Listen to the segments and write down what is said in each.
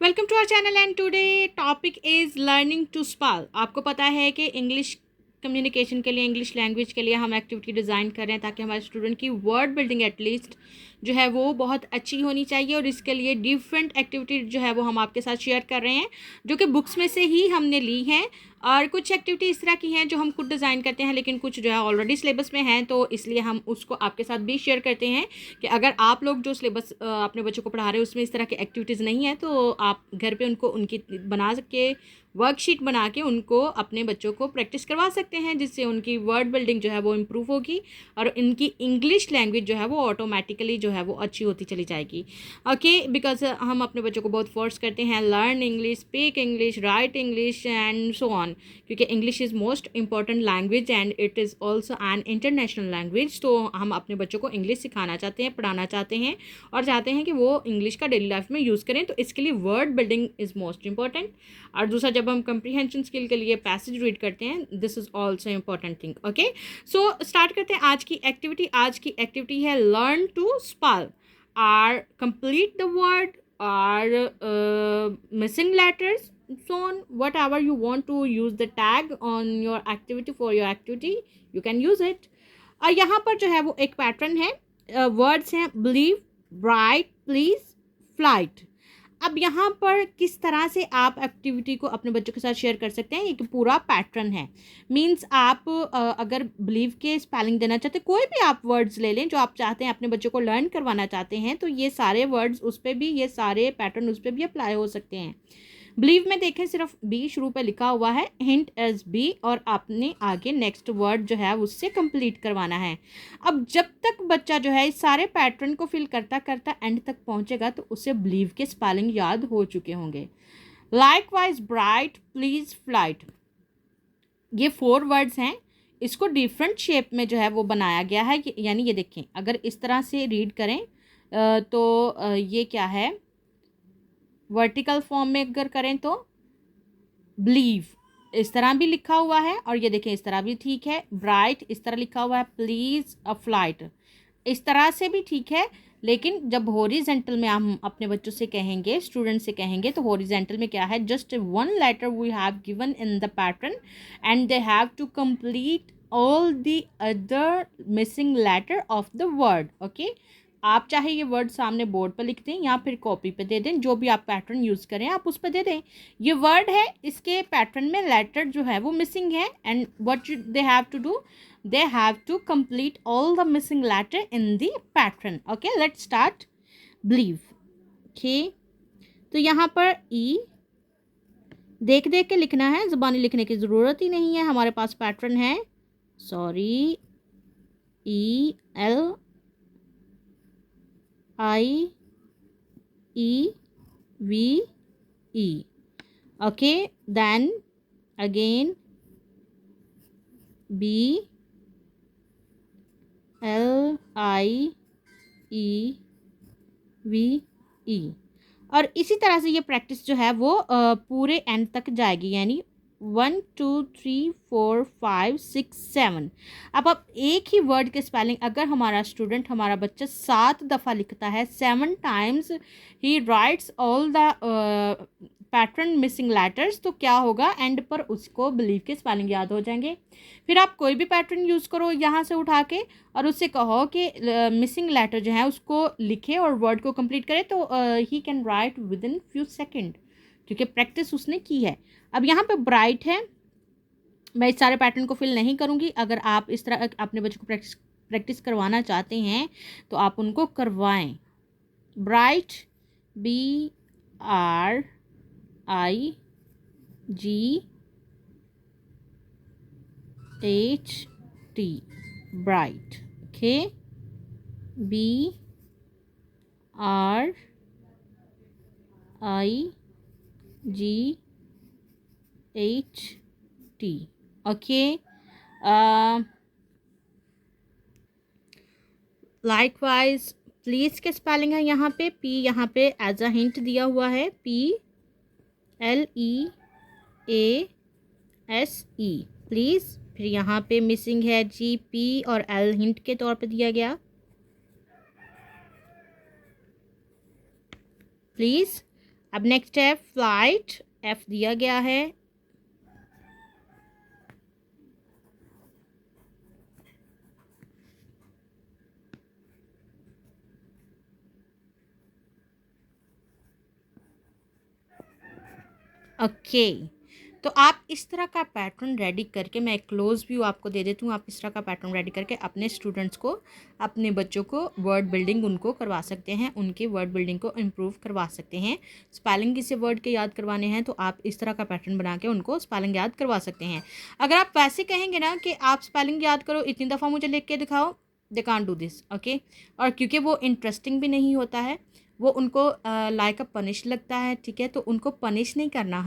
Welcome to our channel and today topic is learning to spell. आपको पता है कि इंग्लिश कम्युनिकेशन के लिए, इंग्लिश लैंग्वेज के लिए हम एक्टिविटी डिज़ाइन कर रहे हैं ताकि हमारे स्टूडेंट की वर्ड बिल्डिंग एटलीस्ट जो है वो बहुत अच्छी होनी चाहिए। और इसके लिए डिफरेंट एक्टिविटी जो है वो हम आपके साथ शेयर कर रहे हैं, जो कि बुक्स में से ही हमने ली हैं। और कुछ एक्टिविटी इस तरह की हैं जो हम खुद डिज़ाइन करते हैं, लेकिन कुछ जो है ऑलरेडी सिलेबस में हैं, तो इसलिए हम उसको आपके साथ भी शेयर करते हैं कि अगर आप लोग जो सिलेबस अपने बच्चों को पढ़ा रहे हो उसमें इस तरह की एक्टिविटीज़ नहीं है, तो आप घर पे उनको उनकी बना के वर्कशीट बना के उनको अपने बच्चों को प्रैक्टिस करवा सकते हैं, जिससे उनकी वर्ड बिल्डिंग जो है वो इम्प्रूव होगी और इनकी इंग्लिश लैंग्वेज जो है वो ऑटोमेटिकली जो है वो अच्छी होती चली जाएगी। ओके, बिकॉज हम अपने बच्चों को बहुत फोर्स करते हैं learn English, speak English, write English and so on, क्योंकि English is most important language and it is also an international language. तो हम अपने बच्चों को इंग्लिश सिखाना चाहते हैं, पढ़ाना चाहते हैं और चाहते हैं कि वो इंग्लिश का डेली लाइफ में यूज़ करें, तो इसके लिए word building is most important. और दूसरा, जब हम कंप्रीहेंशन स्किल के लिए पैसेज रीड करते हैं, this is also important thing. Okay, so start करते हैं आज की एक्टिविटी। आज की एक्टिविटी है learn to spell. Or complete the word, or missing letters, so on, whatever you want to use the tag on your activity, for your activity you can use it। और यहाँ पर जो है वो एक पैटर्न है, words हैं believe, bright, please, flight। अब यहाँ पर किस तरह से आप एक्टिविटी को अपने बच्चों के साथ शेयर कर सकते हैं, एक पूरा पैटर्न है। मीन्स आप अगर बिलीव के स्पेलिंग देना चाहते हैं, कोई भी आप वर्ड्स ले लें जो आप चाहते हैं अपने बच्चों को लर्न करवाना चाहते हैं, तो ये सारे वर्ड्स उस पर भी, ये सारे पैटर्न उस पर भी अप्लाई हो सकते हैं। बिलीव में देखें, सिर्फ बी शुरू पे लिखा हुआ है, हिंट एज बी, और आपने आगे नेक्स्ट वर्ड जो है उससे कंप्लीट करवाना है। अब जब तक बच्चा जो है इस सारे पैटर्न को फिल करता करता एंड तक पहुंचेगा तो उसे बिलीव के स्पेलिंग याद हो चुके होंगे। लाइकवाइज ब्राइट, प्लीज, फ्लाइट, ये 4 वर्ड्स हैं। इसको डिफरेंट शेप में जो है वो बनाया गया है, यानी ये देखें, अगर इस तरह से रीड करें तो ये क्या है, वर्टिकल फॉर्म में अगर करें तो बिलीव इस तरह भी लिखा हुआ है, और ये देखें इस तरह भी ठीक है। ब्राइट इस तरह लिखा हुआ है, प्लीज, अ फ्लाइट इस तरह से भी ठीक है। लेकिन जब हॉरिजेंटल में हम अपने बच्चों से कहेंगे, स्टूडेंट से कहेंगे, तो हॉरिजेंटल में क्या है, just 1 letter we have given in the pattern and they have to complete all the other missing letter of the word. Okay, आप चाहे ये वर्ड सामने बोर्ड पर लिख दें या फिर कॉपी पे दे दें, जो भी आप पैटर्न यूज़ करें आप उस पर दे दें। ये वर्ड है, इसके पैटर्न में लेटर जो है वो मिसिंग है, and what they have to do, they have to complete all the missing letter in the pattern। okay, let's start believe। okay, तो यहाँ पर ई देख देख के लिखना है, ज़ुबानी लिखने की ज़रूरत ही नहीं है, हमारे पास पैटर्न है। Sorry, E L I E V E. Okay, then again B L I E V E. और इसी तरह से ये प्रैक्टिस जो है वो पूरे एंड तक जाएगी, यानी 1 2 3 4 5 6 7। अब एक ही वर्ड के स्पेलिंग अगर हमारा स्टूडेंट, हमारा बच्चा 7 दफ़ा लिखता है, 7 times he rights all the pattern missing letters, तो क्या होगा, एंड पर उसको बिलीव के स्पेलिंग याद हो जाएंगे। फिर आप कोई भी पैटर्न यूज़ करो यहाँ से उठा के और उससे कहो कि मिसिंग लेटर जो है उसको लिखे और वर्ड को कंप्लीट करे, तो he can write with in few second, क्योंकि प्रैक्टिस उसने की है। अब यहाँ पे ब्राइट है, मैं इस सारे पैटर्न को फिल नहीं करूँगी। अगर आप इस तरह अपने बच्चों को प्रैक्टिस करवाना चाहते हैं तो आप उनको करवाएं। Bright, B R I G H T, bright. Okay, B R I G H T. Okay, likewise please के स्पेलिंग है यहाँ पे, पी यहाँ पे एज अ हिंट दिया हुआ है, P L E A S E, please. फिर यहाँ पे मिसिंग है जी, पी और एल हिंट के तौर पे दिया गया, प्लीज़। अब नेक्स्ट है फ्लाइट, एफ दिया गया है। ओके, तो आप इस तरह का पैटर्न रेडी करके, मैं एक क्लोज व्यू आपको दे देती हूँ, आप इस तरह का पैटर्न रेडी करके अपने स्टूडेंट्स को, अपने बच्चों को वर्ड बिल्डिंग उनको करवा सकते हैं, उनके वर्ड बिल्डिंग को इम्प्रूव करवा सकते हैं। स्पेलिंग किसी वर्ड के याद करवाने हैं तो आप इस तरह का पैटर्न बना के उनको स्पेलिंग याद करवा सकते हैं। अगर आप वैसे कहेंगे ना कि आप स्पेलिंग याद करो, इतनी दफ़ा मुझे लिख के दिखाओ, they can't do this, okay. और क्योंकि वो इंटरेस्टिंग भी नहीं होता है, वो उनको लाइक अ पनिश लगता है, ठीक है। तो उनको पनिश नहीं करना,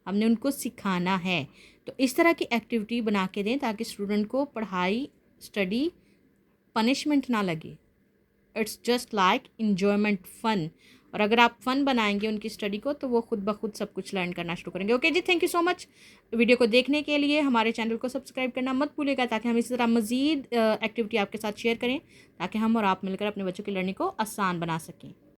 हमने उनको सिखाना है। तो इस तरह की एक्टिविटी बना के दें ताकि स्टूडेंट को पढ़ाई, स्टडी पनिशमेंट ना लगे, it's just like enjoyment, fun. और अगर आप फन बनाएंगे उनकी स्टडी को तो वो खुद ब खुद सब कुछ लर्न करना शुरू करेंगे। ओके जी, thank you so much video को देखने के लिए। हमारे चैनल को सब्सक्राइब करना मत भूलिएगा ताकि हम इसी तरह मज़ीद एक्टिविटी आपके साथ शेयर करें, ताकि हम और आप मिलकर अपने बच्चों की लर्निंग को आसान बना सकें।